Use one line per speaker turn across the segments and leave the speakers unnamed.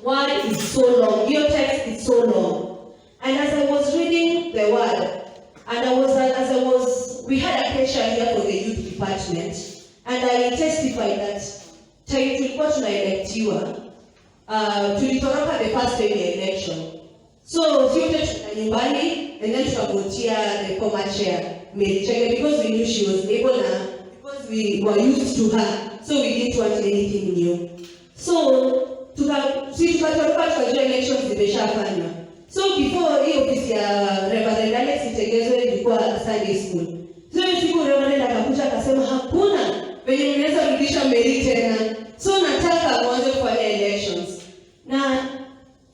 word is so long. Your text is so long. And as I was reading the word, and we had a pressure here for the youth department, and I testified that time tulikuwa tunaelectiwa, tulitoroka the first day of election. So sote tuka nyumbani, and then tukavotia the former chair, Mary Chege, because we knew she was able na, because we were used to her, so we didn't want anything new. So tukatoroka tukajua elections zimeshafanywa. So before hii ofisi ya Reverend Alex itekezwe ilikuwa Sunday school. So siku Reverend akakuja akasema hakuna venye mnaweza rudisha Mary tena. So nataka mwanze kufanya elections. Na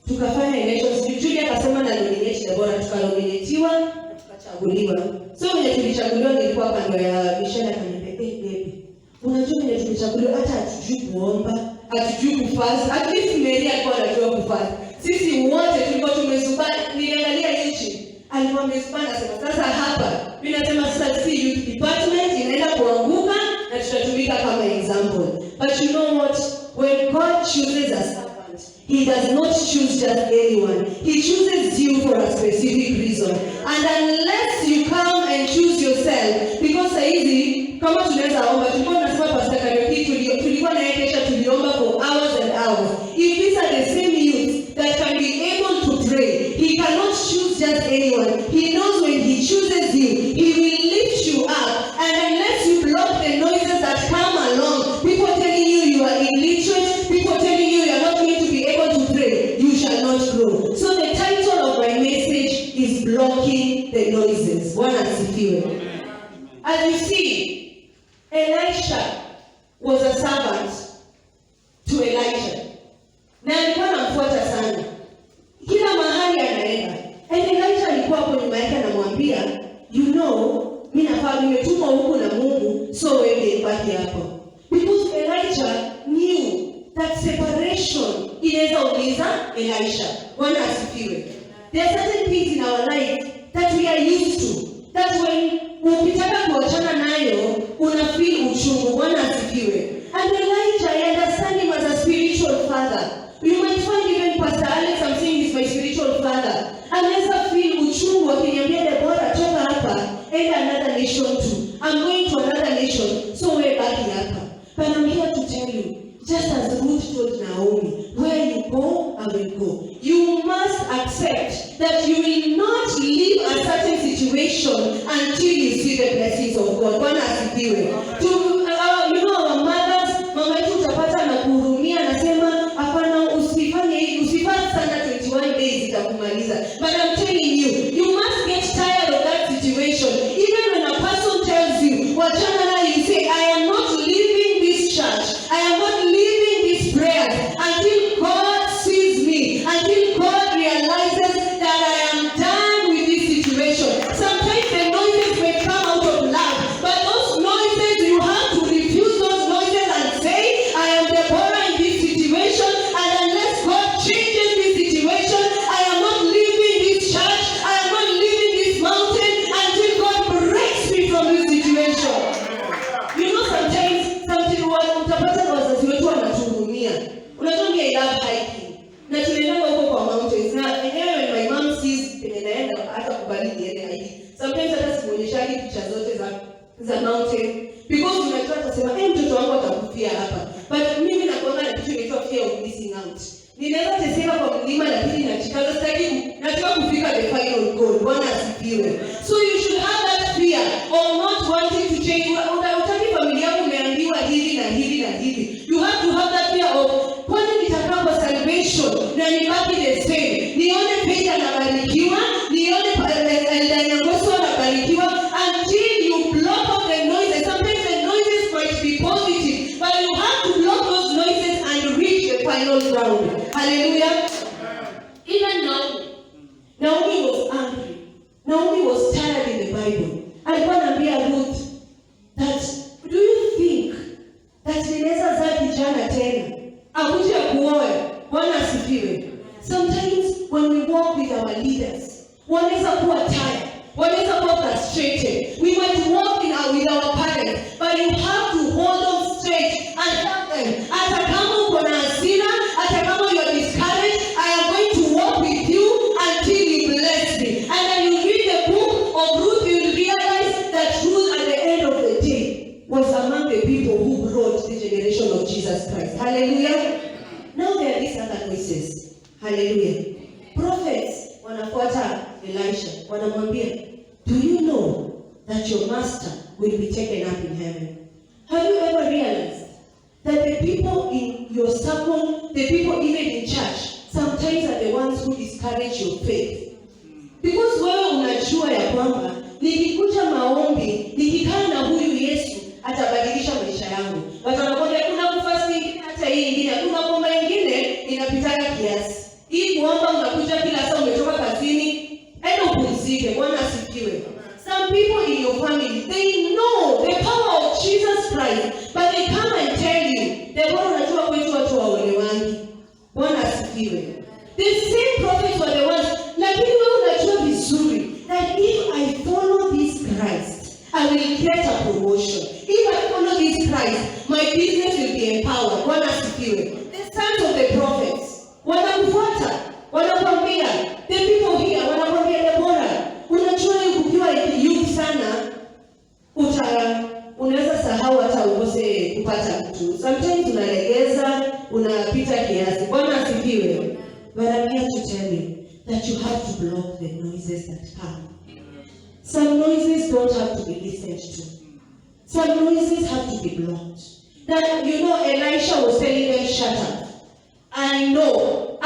tukafanya elections. Julia akasema na nominate Deborah, tukanominatiwa na tukachaguliwa. So when tulichaguliwa nilikuwa kando ya Michelle akaniambia, baby, unajua when tulichaguliwa hata hatujui kuomba, hatujui kufast. At least Mary alikuwa anajua kufast. Sisi wote tulikuwa tumezubana, niliangalia nchi. Alikuwa amezubana sasa hapa. Mimi nasema sasa si youth department inaenda kuanguka na tutatumika kama example. But you know what? When God chooses a servant, He does not choose just anyone. He chooses you for a specific reason. And unless you come and choose yourself, because hizi kama tunaweza omba, tulikuwa tunasema Pastor Karioki tulikuwa na kesha tuliomba for hours and hours. If these are the same youth that can be able to pray, He cannot choose just anyone. He knows when He chooses you, He will lift you up. And unless you block the noises that come along, people telling you you are illiterate, people telling you you are not going to be able to pray, you shall not grow. So the title of my message is Blocking the Noises. Bwana asifiwe. As you see, Elisha was a servant to Elijah. Na alikuwa anamfuata sana. Kila mahali anaenda. And Elijah alikuwa hapo nyuma yake anamwambia, you know, mimi nafaa nimetumwa huku na Mungu, so wewe baki hapo. Because Elijah knew that separation inaweza umiza Elisha. Bwana asifiwe. There are certain things in our life that we are used to. That when ukitaka kuachana nayo, una feel uchungu. Bwana asifiwe. And Elijah, I understand him as a spiritual father. You might find even Pastor Alex, I'm saying he's my spiritual father. Anaweza feel uchungu akiniambia Deborah, toka hapa, enda another nation too. I'm going to another nation, so we're back hapa. But I'm here to tell you, just as Ruth told Naomi, where you go, I will go. You must accept that you will not leave a certain situation until you see the blessings of God. Bwana asifiwe. You know our mothers, mama yetu utapata na kuhurumia anasema hapana usifanye hivi, usifanye sana 21 days itakumaliza. But I'm telling you, you must get tired of that situation. Even when a person tells you, wachana na, you say, I am not leaving this church. I am not leaving this prayer until God sees me, until God realizes that I am done with this situation. Sometimes the noises may come out of love, but those noises, you have to refuse those noises and say, I am Deborah in this situation, and unless God changes this situation, I am not leaving this church, I am not leaving this mountain until God breaks me from this situation. You know, sometimes utapata na wazazi wetu wanatuhurumia. Unajua mimi I love hiking. Na tunaenda huko kwa mountains. Na enyewe when my mom sees penye naenda hata kubali niende hiking. Sometimes hata simuonyeshagi picha zote za mountain. Because unajua atasema, mtoto wangu atakufia hapa. But mimi nakuanga na kitu inaitwa fear of missing out. Ninaweza teseka kwa mlima lakini nachikaza sitaki nataka kufika the final goal. Bwana asifiwe. So you should have that fear of not wanting to change. Utaki familia yako umeambiwa hivi na hivi na hivi. You have to have that fear of kwani nitakaa kwa salvation na nibaki the same. Nione Peter anabarikiwa, nione Eldanyangoso anabarikiwa until you block out the noises. Sometimes the noises might be positive, but you have to block those noises and reach the final ground. Hallelujah. Even Naomi was angry. Naomi was tired in the Bible. Alikuwa anaambia Ruth that, do you think that ninaweza zaa kijana tena akuje kuoe? Bwana asifiwe. Sometimes when we walk with our leaders, wanaweza kuwa tired, wanaweza kuwa frustrated. We might walk with our parents, but you have to hold on straight and tell them, hata kama uko na hasira, hata kama you are discouraged, Hallelujah. Prophets wanafuata Elisha, wanamwambia, do you know that your master will be taken up in heaven? Have you ever realized that the people in your circle, the people even in church, sometimes are the ones who discourage your faith? Because wewe unajua ya kwamba nikikuja maombi, nikikaa na huyu Yesu atabadilisha maisha yangu. Watu wanakwambia kuna kufasi ingine, hata hii ingine, kuna kuomba ingine inapitana kiasi. Hii kuomba unakuja kila saa umetoka kazini, enda upumzike. Bwana asifiwe. Some people in your family, they know the power of Jesus Christ, but they come and tell you, Deborah, unajua kwetu watu hawaelewani. Bwana asifiwe. The same prophets were the ones, lakini wewe unajua vizuri that if I follow this Christ, I will get a promotion. If I follow this Christ, my business will be empowered. Bwana asifiwe. The sons of the prophets wanakufuata, wanakwambia, the people here wanakwambia, Deborah, unajua ukiwa youth sana unaweza sahau hata ukose kupata mtu. Sometimes unalegeza, unapita kiasi. Bwana asifiwe. But I'm here to tell you that you have to block the noises that come. Some noises don't have to be listened to. Some noises have to be blocked. That, you know, Elisha was telling them, shut up. I know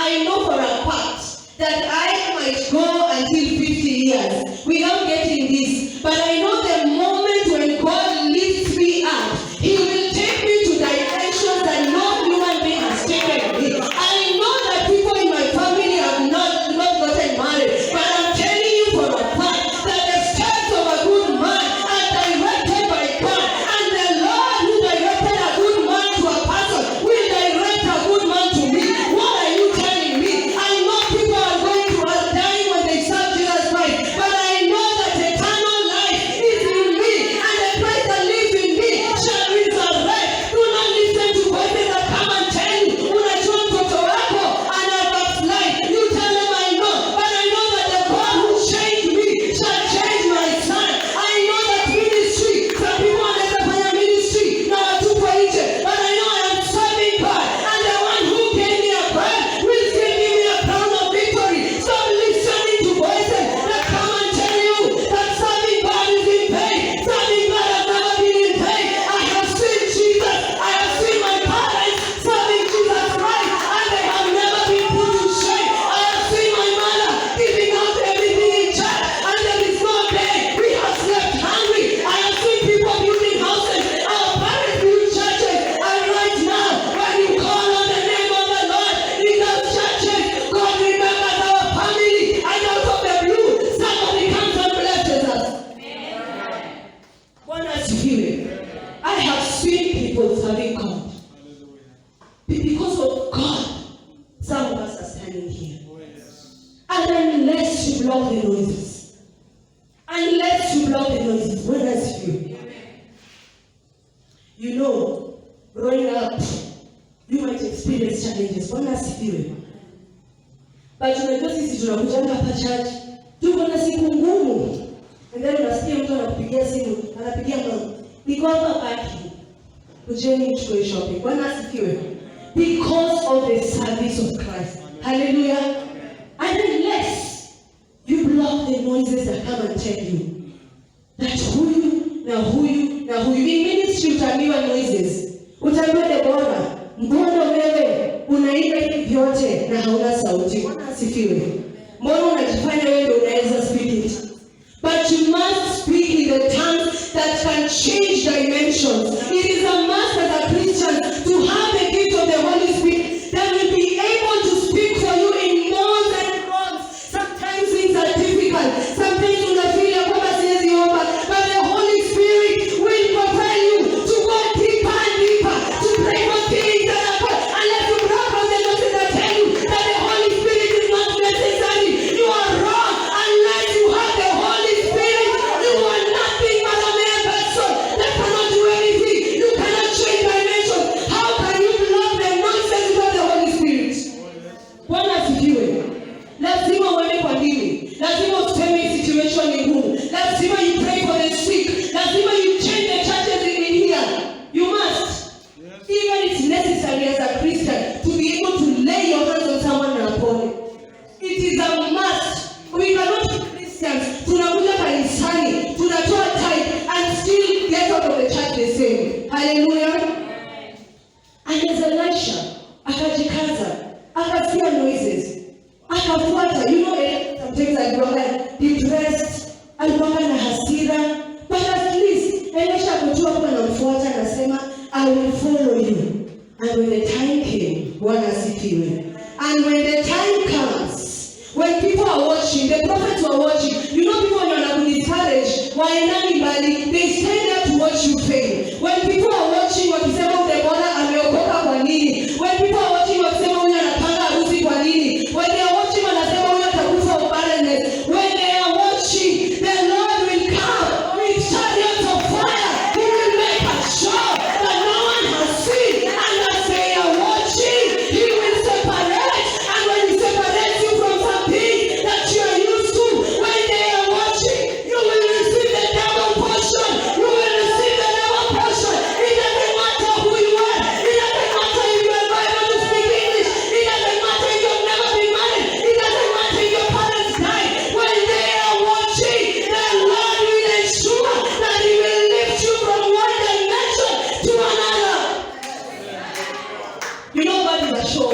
for a fact that I might go until 50 years without getting this. But I know the moment when God lifts me up, He will take me to dimensions that no human being has taken me. I know that people in my family have not gotten married, but I'm telling you for a fact that the steps of a good man are directed by God, and the Lord who directed a good man to a person will direct a good man to me. What are you telling me? I know people are going to die when they serve Jesus Christ, but I know that eternal life is in me, and the Christ that lives in me shall resurrect. Do not listen to voices that come and tell you, unajua mtoto wako ana backslide. You tell them, I know, but I know that the God who changed me shall change my son. I know that ministry, some people wanaweza fanya ministry na watupa nje, but I know I am serving God, and the one who gave me a crown will give me a crown of victory. Stop listening to voices that come and tell you that serving God is in vain. Serving God has never been in vain. I have seen Jesus. I have seen my parents serving Jesus Christ, and they have never been put to shame. I have seen my mother giving out everything in church, and there is no day we have slept hungry. I have seen people building houses. Our parents build churches, and right now, when you call on the name of the Lord in those churches, God remembers our family, and out of the blue, somebody comes and blesses us. Bwana asifiwe. I have seen people serving God. Because of God, some of us are standing here. And unless you block the noises, Bwana asifiwe. You know, growing up, you might experience challenges. Bwana asifiwe. But unajua sisi tunakujanga hapa church, tuko na siku ngumu. And then unasikia mtu anakupigia simu, anapigia mama, niko hapa paki, kujeni mchukue shopping. Bwana asifiwe. Because of the service of Christ. Hallelujah. And unless you block the noises that come and tell you that huyu. In ministry utaambiwa noises. Utaambiwa Deborah, mbona wewe unaimba hivi vyote na hauna sauti? Bwana asifiwe. Mbona unajifanya wewe ndio unaweza speak it? But you must speak in the tongues that can change dimensions. It is a must as a Christian to have the gift of the Holy Spirit that will be able to speak for you in modes and groans. Sometimes things are difficult. Sometimes unafeel kwamba siwezi omba, but the Holy Spirit will propel you to go deeper and deeper, to pray for things that are good. Unless you grab on the notes that tell you that the Holy Spirit is not necessary, you are wrong. Unless you have the Holy Spirit, you are nothing but a mere vessel that cannot do anything. You cannot change dimensions. How can you block the nonsense of the Holy Spirit? Bwana asifiwe. Lazima uende kwa dini. Lazima useme situation ni ngumu. Lazima you pray for the sick. Lazima you change the churches in here. You must. Even it's necessary as a Christian to be able to lay your hands on someone and upon it. akasikia noises, akafuata. You know, sometimes alikuwa depressed, alikuwa na hasira, but at least Elisha kujua kwa anamfuata, anasema I will follow you. And when the time came, Bwana asifiwe. And when the time comes, when people are watching, the prophets were watching. You know, people when you're discouraged, they stay there to watch you fail. When people are watching, wakisema Deborah ameokoka kwa nini? When people are watching, wakisema huyu anapanga harusi kwa nini? When they are watching, wanasema huyu atakufa barrenness. When they are watching, the Lord will come with chariots of fire. He will make a show that no one has seen. And as they are watching, He will separate. And when He separates you from something that you are used to, when they are watching, you will receive the double portion. You will receive the double portion. It doesn't matter who you are. It doesn't matter if you are able to speak English. It doesn't matter if you have never been married. It doesn't matter if your parents died. When they are watching, the Lord will ensure that He will lift you from one dimension to another. You know what is a show?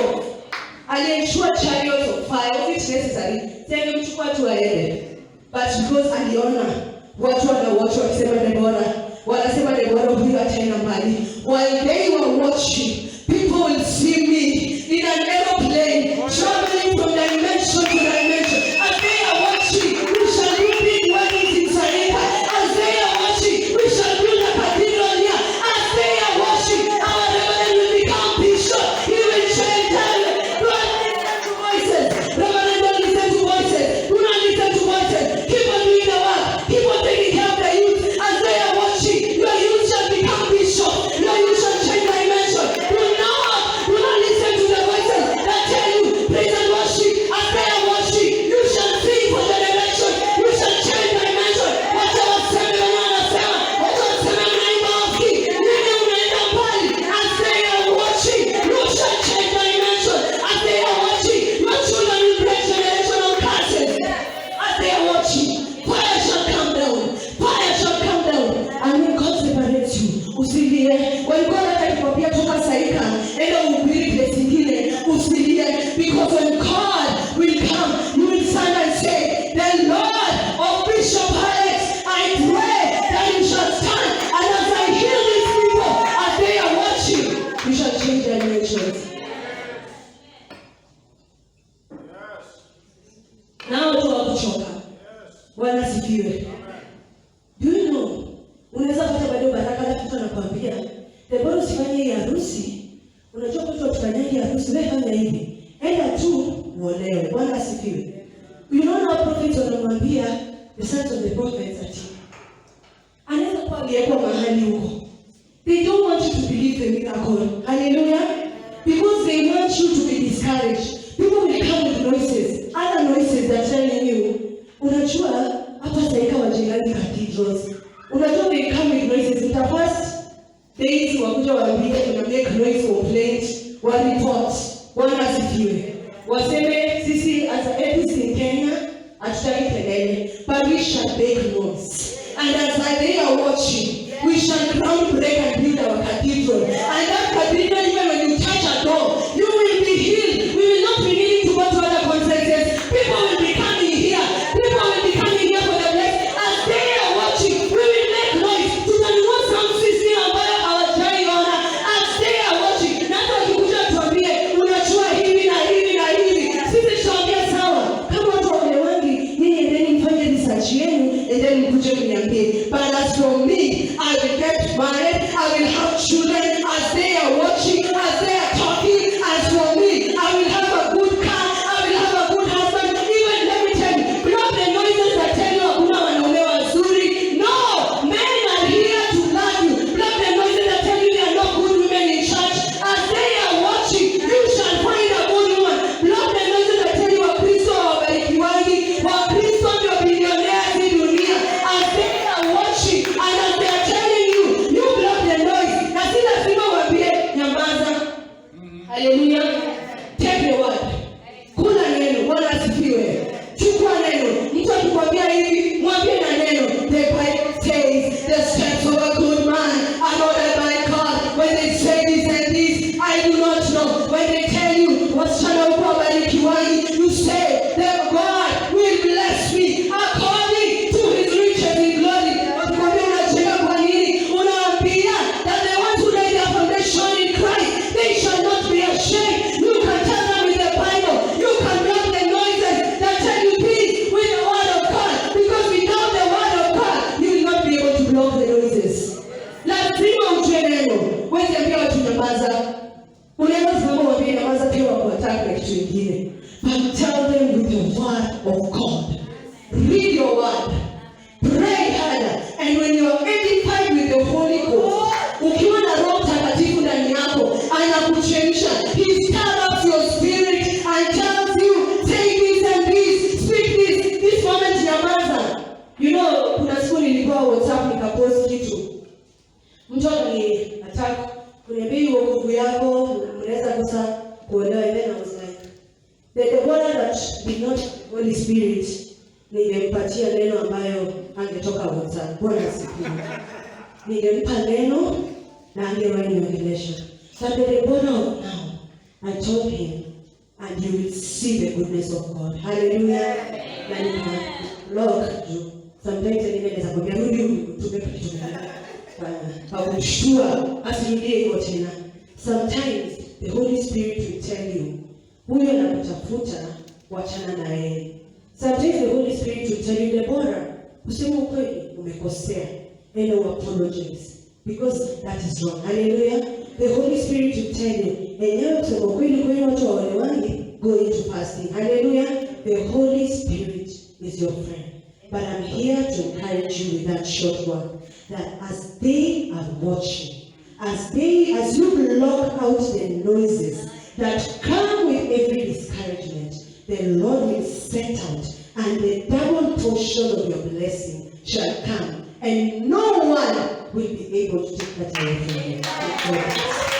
Aliensure chariots of fire. Was it necessary? Tell him to aende. But because aliona watu wanawatch wakisema Deborah, wanasema Deborah huyu ataenda mbali. While they were watching, people will see me in an aeroplane traveling from dimension to dimension. As they are watching, we shall build weddings in Sarika. As they are watching, we shall build a cathedral here. As they are watching, our reverend will become bishop. He will change heaven. Don't listen to voices. Reverend, don't listen to voices. Do not listen to voices. Keep on doing the work. Keep on taking care of the youth. As they are watching, your youth shall become bishop. Your youth shall change dimension. Do not listen to the voices that tell you praise and worship. As they are watching, you shall sing for generation. You shall change dimension. Whatever sema wanasema, whatever sema mnaimba wapi, nini unaenda mbali. As they are watching, you shall change dimension. As they are watching, your children will break generational curses. As they are watching, fire shall come down. Fire shall come down. And when God separates you, usilie. When God atakwambia toka Sarika, enda uhubiri place nyingine, usilie. Because when God will come, you will stand and say, the Lord of Bishop Alex, I pray that you shall stand. And as I heal these people, as they are watching, you shall change their nations. Now to our kuchoka. Bwana sifiwe. Do you know? Unaweza kupata bado baraka la mtu anakuambia, Deborah usifanye hii harusi. Unajua mtu atufanyia hii harusi, wewe fanya hivi. Enda tu uolewe. Bwana asifiwe. You know now prophets wanamwambia the sons of the prophets ati anaweza kuwa aliyekuwa mahali huko. They don't want you to believe the miracle. Hallelujah. Because they want you to be discouraged. People will come with noises. Other noises that telling you, unajua hapa Sarika wajengaji cathedrals. Unajua they come with noises. In the first days wakuja waambie tuna make noise complaint, wa report. Bwana asifiwe. Waseme sisi as APC in Kenya hatutaki kelele, but we shall make noise. And as they are watching, we shall groundbreak and build our cathedral. And that cathedral, even when you touch a door, you will be healed. We will not be needing to go to other conferences. People will be coming here. People will be coming here for the blessing. As they are watching, we will make noise. Tutanunua sound system ambayo hawajaiona. As they are watching, na hata wakikuja tuambie, unajua hivi na hivi na hivi. Sisi tutaongea sawa. Kama watu waelewangi, nyinyi endeni mfanye research yenu, endeni mkuje mniambie. But as for me, I will get married, I will have ingine. But tell them with the word of God. Read your word. Pray harder. And when you are edified with the Holy Ghost, ukiwa na Roho Mtakatifu ndani yako, anakuchemsha. He stirs up your spirit and tells you, say this and this, speak this. This moment nyamaza. You know, kuna siku nilikuwa WhatsApp nikapost kitu. Mtu attack kuniambia wokovu yako unaweza kosa kuolewa. Then I was like, the one that did not have the Holy Spirit, ningempatia neno ambayo angetoka WhatsApp. Bwana asifiwe. Ningempa neno na angewahi niongelesha. But the Deborah of now, I told him, and you will see the goodness of God. Hallelujah. Lord, sometimes anaweza kuambia rudi tumepa kitu gani. Asirudie hivyo tena. Sometimes the Holy Spirit will tell you, huyo anakutafuta, wachana na yeye. Sometimes the Holy Spirit will tell you, Deborah, useme ukweli, umekosea. And no apologies, because that is wrong. Hallelujah. The Holy Spirit will tell you, enyewe kusema ukweli kwa watu waelewangi, go into fasting. Hallelujah. The Holy Spirit is your friend. But I'm here to encourage you with that short one, that as they are watching, as you block out the noises that come with every discouragement, the Lord will set out, and the double portion of your blessing shall come, and no one will be able to take that away from you.